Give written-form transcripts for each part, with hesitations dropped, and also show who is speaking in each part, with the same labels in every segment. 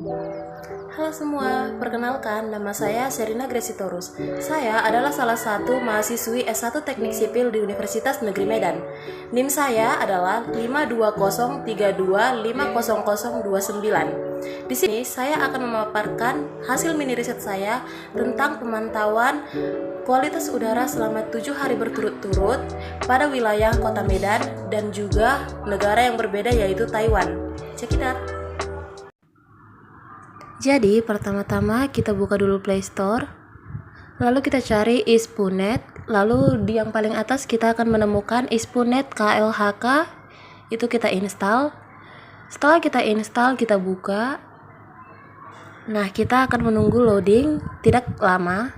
Speaker 1: Halo semua, perkenalkan nama saya Serina Gresitorus. Saya adalah salah satu mahasiswi S1 Teknik Sipil di Universitas Negeri Medan. NIM saya adalah 52032500029. Di sini saya akan memaparkan hasil mini riset saya tentang pemantauan kualitas udara selama 7 hari berturut-turut pada wilayah Kota Medan dan juga negara yang berbeda yaitu Taiwan. Check it out. Jadi pertama-tama kita buka dulu Play Store, lalu kita cari ISPUNet, lalu di yang paling atas kita akan menemukan ISPUNet KLHK, itu kita install. Setelah kita install, kita buka. Nah, kita akan menunggu loading, tidak lama.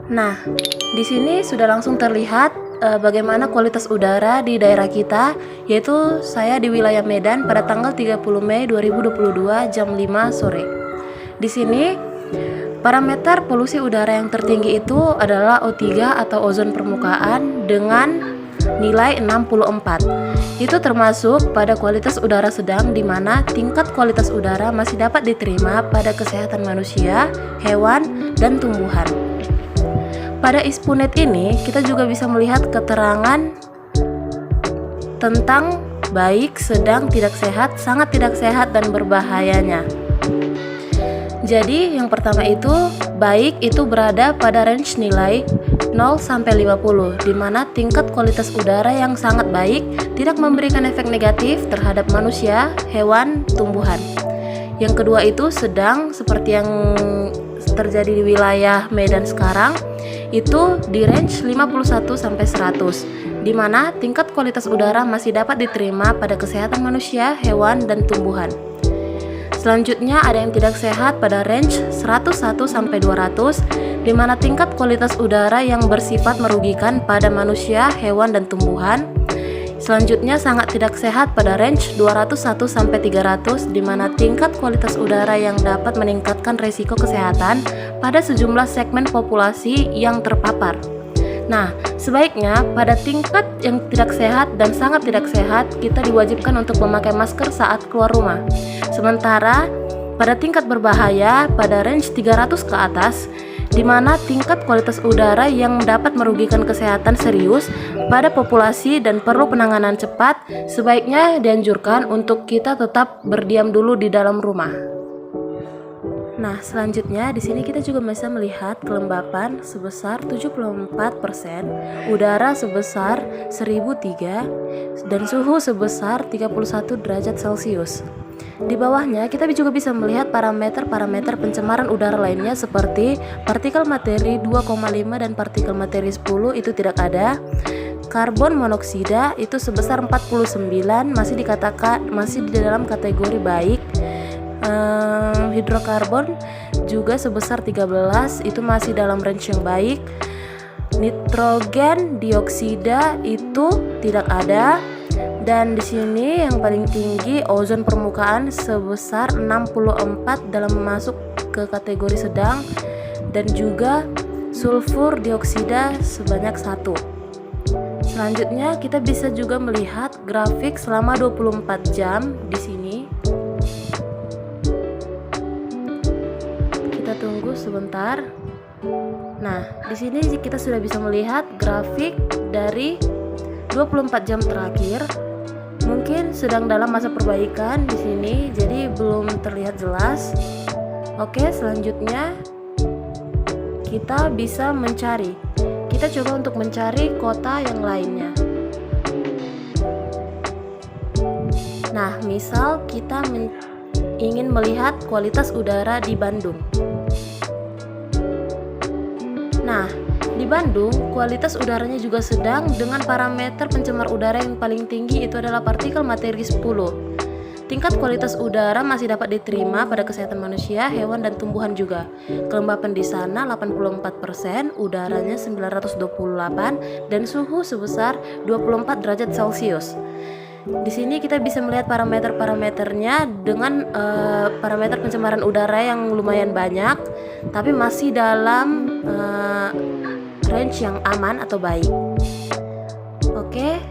Speaker 1: Nah, di sini sudah langsung terlihat bagaimana kualitas udara di daerah kita, yaitu saya di wilayah Medan pada tanggal 30 Mei 2022 jam 5 sore. Di sini parameter polusi udara yang tertinggi itu adalah O3 atau ozon permukaan dengan nilai 64. Itu termasuk pada kualitas udara sedang, di mana tingkat kualitas udara masih dapat diterima pada kesehatan manusia, hewan, dan tumbuhan. Pada ISPUNet ini, kita juga bisa melihat keterangan tentang baik, sedang, tidak sehat, sangat tidak sehat, dan berbahayanya. Jadi, yang pertama itu, baik itu berada pada range nilai 0 sampai 50, di mana tingkat kualitas udara yang sangat baik tidak memberikan efek negatif terhadap manusia, hewan, tumbuhan. Yang kedua itu sedang, seperti yang terjadi di wilayah Medan sekarang, itu di range 51 sampai 100, di mana tingkat kualitas udara masih dapat diterima pada kesehatan manusia, hewan, dan tumbuhan. Selanjutnya ada yang tidak sehat pada range 101 sampai 200, di mana tingkat kualitas udara yang bersifat merugikan pada manusia, hewan, dan tumbuhan. Selanjutnya sangat tidak sehat pada range 201 sampai 300, di mana tingkat kualitas udara yang dapat meningkatkan risiko kesehatan pada sejumlah segmen populasi yang terpapar. Nah, sebaiknya pada tingkat yang tidak sehat dan sangat tidak sehat, kita diwajibkan untuk memakai masker saat keluar rumah. Sementara pada tingkat berbahaya pada range 300 ke atas, di mana tingkat kualitas udara yang dapat merugikan kesehatan serius pada populasi dan perlu penanganan cepat, sebaiknya dianjurkan untuk kita tetap berdiam dulu di dalam rumah. Nah, selanjutnya di sini kita juga bisa melihat kelembapan sebesar 74%, udara sebesar 1003, dan suhu sebesar 31 derajat Celcius. Di bawahnya kita juga bisa melihat parameter-parameter pencemaran udara lainnya seperti partikel materi 2,5 dan partikel materi 10 itu tidak ada. Karbon monoksida itu sebesar 49, masih di dalam kategori baik. Hidrokarbon juga sebesar 13, itu masih dalam range yang baik. Nitrogen dioksida itu tidak ada. Dan di sini yang paling tinggi ozon permukaan sebesar 64 dalam masuk ke kategori sedang, dan juga sulfur dioksida sebanyak 1. Selanjutnya kita bisa juga melihat grafik selama 24 jam di sini. Kita tunggu sebentar. Nah, di sini kita sudah bisa melihat grafik dari 24 jam terakhir. Mungkin sedang dalam masa perbaikan di sini, jadi belum terlihat jelas. Oke, selanjutnya kita bisa mencari. Kita coba untuk mencari kota yang lainnya. Nah, misal kita ingin melihat kualitas udara di Bandung. Nah, di Bandung, kualitas udaranya juga sedang dengan parameter pencemar udara yang paling tinggi itu adalah partikel materi 10. Tingkat kualitas udara masih dapat diterima pada kesehatan manusia, hewan, dan tumbuhan juga. Kelembapan di sana 84%, udaranya 928, dan suhu sebesar 24 derajat Celcius. Di sini kita bisa melihat parameter-parameternya dengan parameter pencemaran udara yang lumayan banyak, tapi masih dalam range yang aman atau baik. Oke.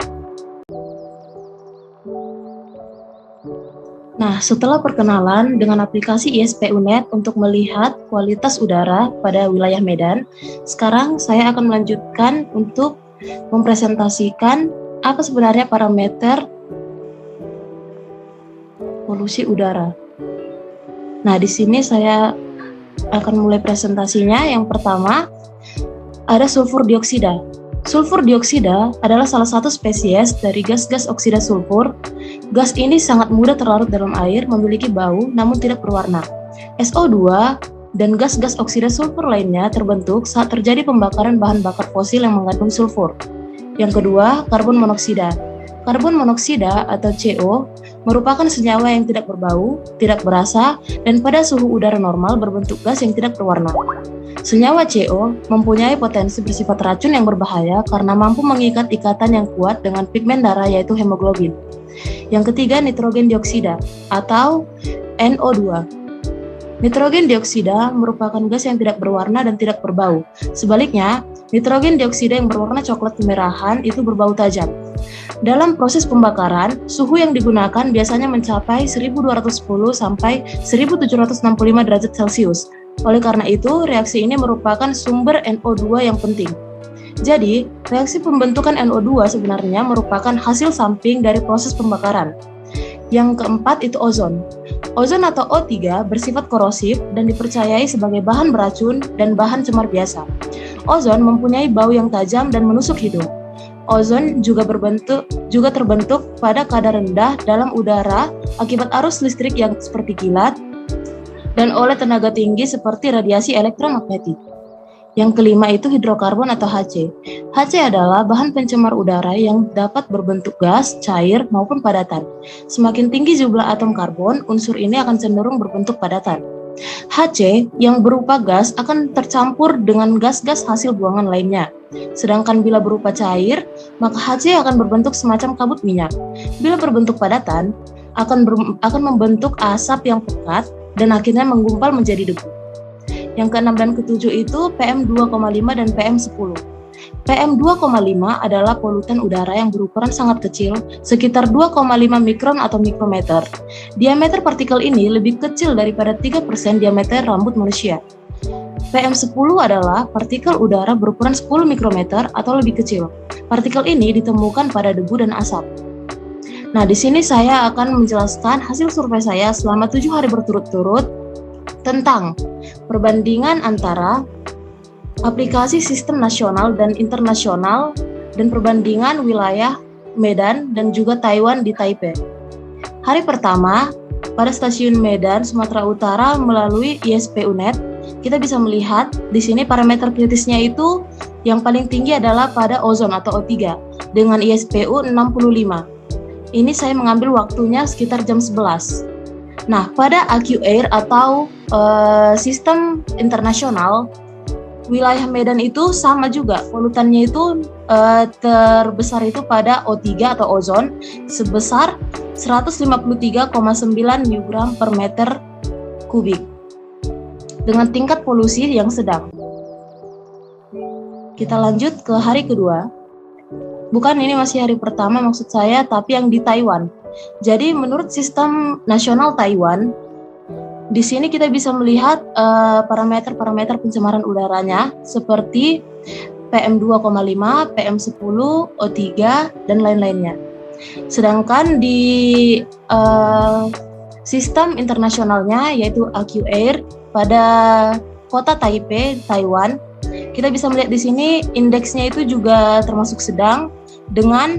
Speaker 1: Nah, setelah perkenalan dengan aplikasi ISPUNet untuk melihat kualitas udara pada wilayah Medan, sekarang saya akan melanjutkan untuk mempresentasikan apa sebenarnya parameter polusi udara. Nah, di sini saya akan mulai presentasinya. Yang pertama, ada sulfur dioksida. Sulfur dioksida adalah salah satu spesies dari gas-gas oksida sulfur. Gas ini sangat mudah terlarut dalam air, memiliki bau, namun tidak berwarna. SO2 dan gas-gas oksida sulfur lainnya terbentuk saat terjadi pembakaran bahan bakar fosil yang mengandung sulfur. Yang kedua, karbon monoksida. Karbon monoksida atau CO merupakan senyawa yang tidak berbau, tidak berasa, dan pada suhu udara normal berbentuk gas yang tidak berwarna. Senyawa CO mempunyai potensi bersifat racun yang berbahaya karena mampu mengikat ikatan yang kuat dengan pigmen darah yaitu hemoglobin. Yang ketiga, nitrogen dioksida atau NO2. Nitrogen dioksida merupakan gas yang tidak berwarna dan tidak berbau. Sebaliknya, nitrogen dioksida yang berwarna coklat kemerahan itu berbau tajam. Dalam proses pembakaran, suhu yang digunakan biasanya mencapai 1210 sampai 1765 derajat Celcius. Oleh karena itu, reaksi ini merupakan sumber NO2 yang penting. Jadi, reaksi pembentukan NO2 sebenarnya merupakan hasil samping dari proses pembakaran. Yang keempat itu ozon. Ozon atau O3 bersifat korosif dan dipercayai sebagai bahan beracun dan bahan cemar biasa. Ozon mempunyai bau yang tajam dan menusuk hidung. Ozon juga terbentuk pada kadar rendah dalam udara akibat arus listrik yang seperti kilat dan oleh tenaga tinggi seperti radiasi elektromagnetik. Yang kelima itu hidrokarbon atau HC. HC adalah bahan pencemar udara yang dapat berbentuk gas, cair, maupun padatan. Semakin tinggi jumlah atom karbon, unsur ini akan cenderung berbentuk padatan. HC yang berupa gas akan tercampur dengan gas-gas hasil buangan lainnya. Sedangkan bila berupa cair, maka HC akan berbentuk semacam kabut minyak. Bila berbentuk padatan, akan membentuk asap yang pekat dan akhirnya menggumpal menjadi debu. Yang keenam dan ketujuh itu PM2,5 dan PM10. PM2,5 adalah polutan udara yang berukuran sangat kecil, sekitar 2,5 mikron atau mikrometer. Diameter partikel ini lebih kecil daripada 3% diameter rambut manusia. PM10 adalah partikel udara berukuran 10 mikrometer atau lebih kecil. Partikel ini ditemukan pada debu dan asap. Nah, di sini saya akan menjelaskan hasil survei saya selama 7 hari berturut-turut tentang perbandingan antara aplikasi sistem nasional dan internasional dan perbandingan wilayah Medan dan juga Taiwan di Taipei. Hari pertama, pada stasiun Medan, Sumatera Utara melalui ISPUNet, kita bisa melihat di sini parameter kritisnya itu yang paling tinggi adalah pada ozon atau O3 dengan ISPU 65. Ini saya mengambil waktunya sekitar jam 11. Nah, pada AQAir atau sistem internasional, wilayah Medan itu sama juga, polutannya itu terbesar itu pada O3 atau ozon sebesar 153,9 mg per meter kubik dengan tingkat polusi yang sedang. Kita lanjut ke hari kedua. Bukan, ini masih hari pertama maksud saya, tapi yang di Taiwan. Jadi menurut sistem nasional Taiwan, di sini kita bisa melihat parameter-parameter pencemaran udaranya seperti PM2,5, PM10, O3, dan lain-lainnya. Sedangkan di sistem internasionalnya yaitu AQAir pada kota Taipei, Taiwan, kita bisa melihat di sini indeksnya itu juga termasuk sedang dengan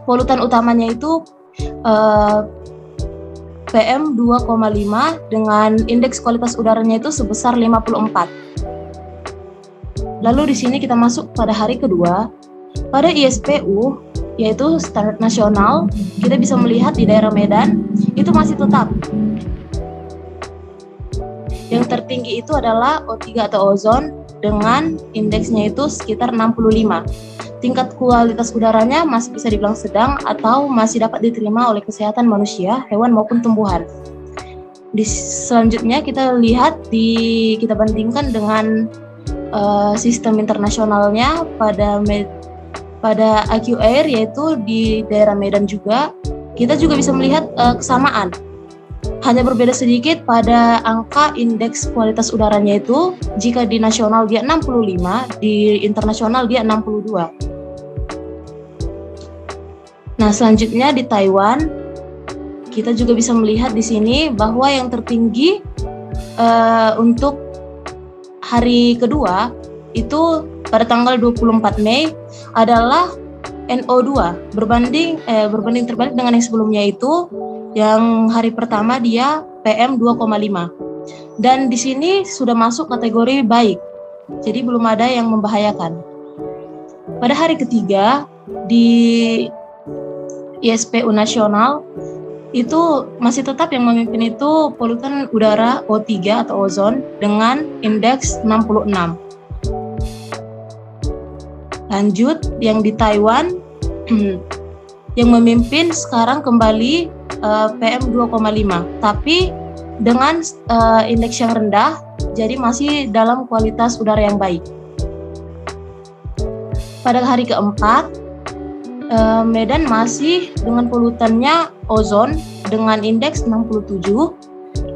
Speaker 1: polutan utamanya itu PM2,5 dengan indeks kualitas udaranya itu sebesar 54. Lalu di sini kita masuk pada hari kedua. Pada ISPU, yaitu standar nasional, kita bisa melihat di daerah Medan itu masih tetap. Yang tertinggi itu adalah O3 atau ozon dengan indeksnya itu sekitar 65. Tingkat kualitas udaranya masih bisa dibilang sedang atau masih dapat diterima oleh kesehatan manusia, hewan maupun tumbuhan. Selanjutnya kita lihat kita bandingkan dengan sistem internasionalnya pada AQAir, yaitu di daerah Medan juga kita juga bisa melihat kesamaan. Hanya berbeda sedikit pada angka indeks kualitas udaranya itu, jika di nasional dia 65, di internasional dia 62. Nah, selanjutnya di Taiwan, kita juga bisa melihat di sini bahwa yang tertinggi untuk hari kedua itu pada tanggal 24 Mei adalah NO2 berbanding terbalik dengan yang sebelumnya itu. Yang hari pertama dia PM 2,5 dan di sini sudah masuk kategori baik, jadi belum ada yang membahayakan. Pada hari ketiga di ISPU nasional itu masih tetap yang memimpin itu polutan udara O3 atau ozon dengan indeks 66. Lanjut yang di Taiwan yang memimpin sekarang kembali PM 2,5, tapi dengan indeks yang rendah, jadi masih dalam kualitas udara yang baik. Pada hari keempat, Medan masih dengan polutannya ozon dengan indeks 67,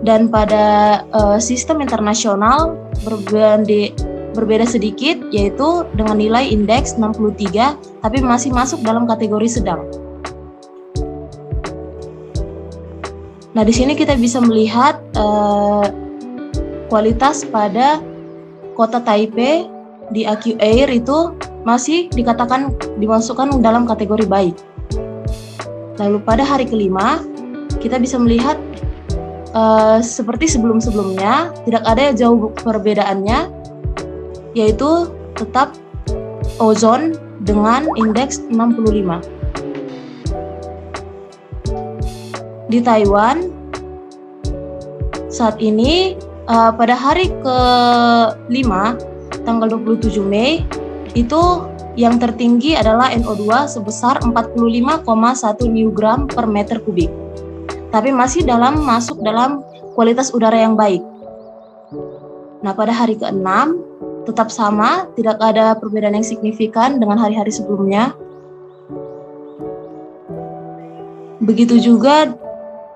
Speaker 1: dan pada sistem internasional berbeda sedikit, yaitu dengan nilai indeks 63, tapi masih masuk dalam kategori sedang. Nah, di sini kita bisa melihat kualitas pada kota Taipei di AQAir itu masih dikatakan dimasukkan dalam kategori baik. Lalu pada hari kelima, kita bisa melihat seperti sebelum-sebelumnya, tidak ada jauh perbedaannya, yaitu tetap ozon dengan indeks 65. Di Taiwan saat ini pada hari ke-5 tanggal 27 Mei itu yang tertinggi adalah NO2 sebesar 45,1 mg per meter kubik. Tapi masih masuk dalam kualitas udara yang baik. Nah, pada hari ke-6 tetap sama, tidak ada perbedaan yang signifikan dengan hari-hari sebelumnya. Begitu juga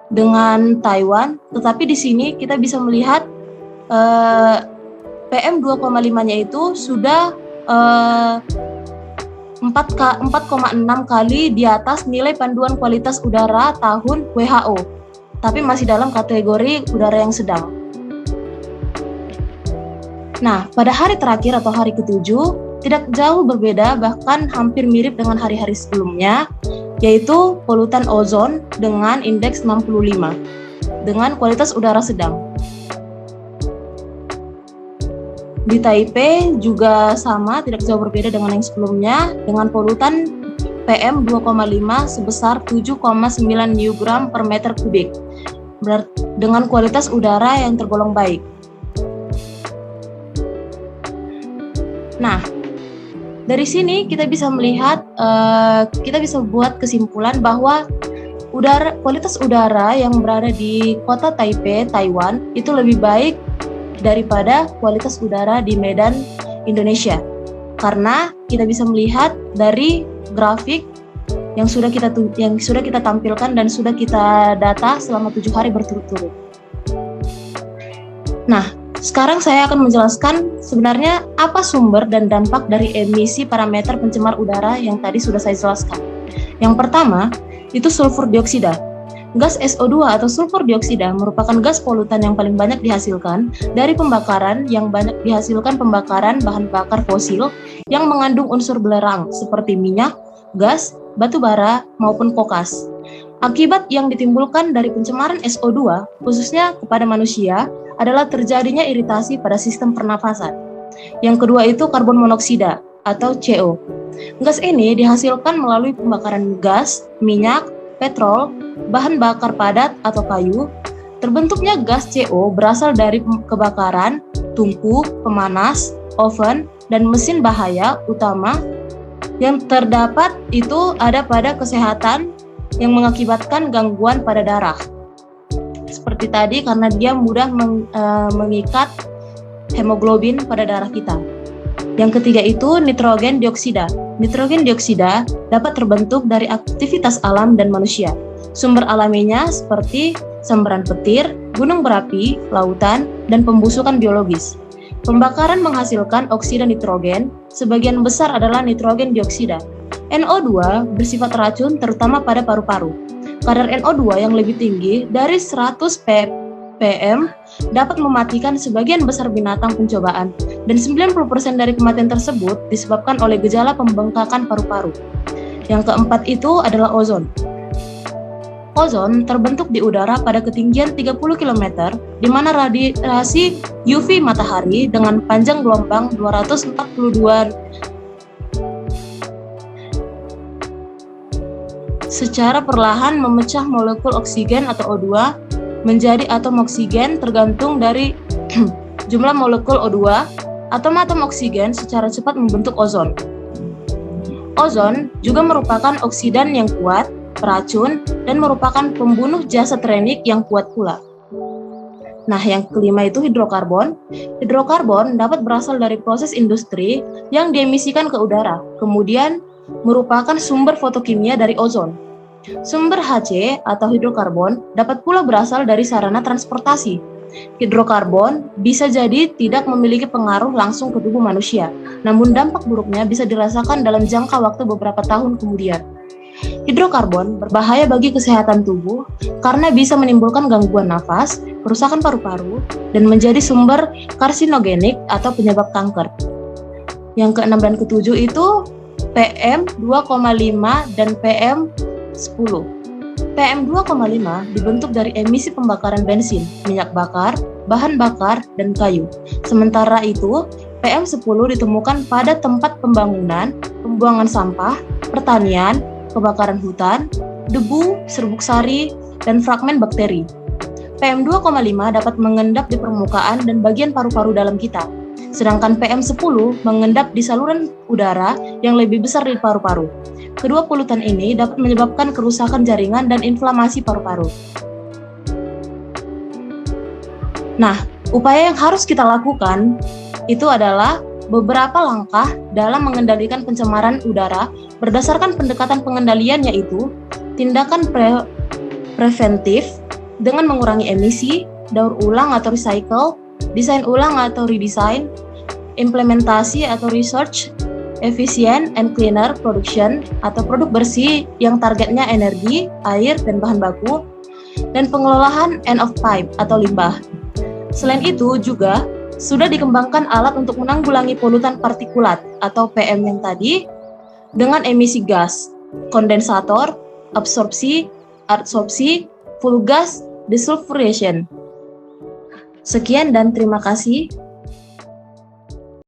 Speaker 1: dengan Taiwan, tetapi di sini kita bisa melihat PM 2,5-nya itu sudah 4,6 kali di atas nilai panduan kualitas udara tahun WHO, tapi masih dalam kategori udara yang sedang. Nah, pada hari terakhir atau hari ke-7 tidak jauh berbeda, bahkan hampir mirip dengan hari-hari sebelumnya, yaitu polutan ozon dengan indeks 65 dengan kualitas udara sedang. Di Taipei juga sama, tidak jauh berbeda dengan yang sebelumnya, dengan polutan PM 2,5 sebesar 7,9 mg per meter kubik dengan kualitas udara yang tergolong baik. Nah, dari sini kita bisa melihat, kita bisa buat kesimpulan bahwa kualitas udara yang berada di kota Taipei, Taiwan, itu lebih baik daripada kualitas udara di Medan, Indonesia. Karena kita bisa melihat dari grafik yang sudah kita tampilkan dan sudah kita data selama 7 hari berturut-turut. Nah, sekarang saya akan menjelaskan sebenarnya apa sumber dan dampak dari emisi parameter pencemar udara yang tadi sudah saya jelaskan. Yang pertama, itu sulfur dioksida. Gas SO2 atau sulfur dioksida merupakan gas polutan yang paling banyak dihasilkan dari pembakaran pembakaran bahan bakar fosil yang mengandung unsur belerang seperti minyak, gas, batu bara, maupun kokas. Akibat yang ditimbulkan dari pencemaran SO2, khususnya kepada manusia, adalah terjadinya iritasi pada sistem pernafasan. Yang kedua itu karbon monoksida atau CO. Gas ini dihasilkan melalui pembakaran gas, minyak, petrol, bahan bakar padat atau kayu. Terbentuknya gas CO berasal dari kebakaran, tungku, pemanas, oven, dan mesin bahaya utama yang terdapat itu ada pada kesehatan yang mengakibatkan gangguan pada darah. Seperti tadi, karena dia mudah mengikat hemoglobin pada darah kita. Yang ketiga itu nitrogen dioksida. Nitrogen dioksida dapat terbentuk dari aktivitas alam dan manusia.
Speaker 2: Sumber alaminya seperti sambaran petir, gunung berapi, lautan, dan pembusukan biologis. Pembakaran menghasilkan oksida nitrogen, sebagian besar adalah nitrogen dioksida. NO2 bersifat racun terutama pada paru-paru. Kadar NO2 yang lebih tinggi dari 100 ppm dapat mematikan sebagian besar binatang pencobaan, dan 90% dari kematian tersebut disebabkan oleh gejala pembengkakan paru-paru. Yang keempat itu adalah ozon. Ozon terbentuk di udara pada ketinggian 30 km, di mana radiasi UV matahari dengan panjang gelombang 242 secara perlahan memecah molekul oksigen atau O2 menjadi atom oksigen tergantung dari jumlah molekul O2. Atom-atom oksigen secara cepat membentuk ozon. Ozon juga merupakan oksidan yang kuat, beracun, dan merupakan pembunuh jasa trenik yang kuat pula. Nah, yang kelima itu hidrokarbon. Hidrokarbon dapat berasal dari proses industri yang diemisikan ke udara, kemudian merupakan sumber fotokimia dari ozon. Sumber HC atau hidrokarbon dapat pula berasal dari sarana transportasi. Hidrokarbon bisa jadi tidak memiliki pengaruh langsung ke tubuh manusia, namun dampak buruknya bisa dirasakan dalam jangka waktu beberapa tahun kemudian. Hidrokarbon berbahaya bagi kesehatan tubuh karena bisa menimbulkan gangguan nafas, kerusakan paru-paru, dan menjadi sumber karsinogenik atau penyebab kanker. Yang keenam dan ketujuh itu PM2,5 dan PM10. PM2,5 dibentuk dari emisi pembakaran bensin, minyak bakar, bahan bakar, dan kayu. Sementara itu, PM10 ditemukan pada tempat pembangunan, pembuangan sampah, pertanian, kebakaran hutan, debu, serbuk sari, dan fragmen bakteri. PM2,5 dapat mengendap di permukaan dan bagian paru-paru dalam kita, sedangkan PM10 mengendap di saluran udara yang lebih besar dari paru-paru. Kedua polutan ini dapat menyebabkan kerusakan jaringan dan inflamasi paru-paru. Nah, upaya yang harus kita lakukan itu adalah beberapa langkah dalam mengendalikan pencemaran udara berdasarkan pendekatan pengendalian, yaitu tindakan preventif dengan mengurangi emisi, daur ulang atau recycle, desain ulang atau redesign, implementasi atau research, efficient and cleaner production atau produk bersih yang targetnya energi, air, dan bahan baku, dan pengelolaan end of pipe atau limbah. Selain itu juga sudah dikembangkan alat untuk menanggulangi polutan partikulat atau PM yang tadi dengan emisi gas, kondensator, absorpsi, adsorpsi, full gas, desulfuration. Sekian dan terima kasih.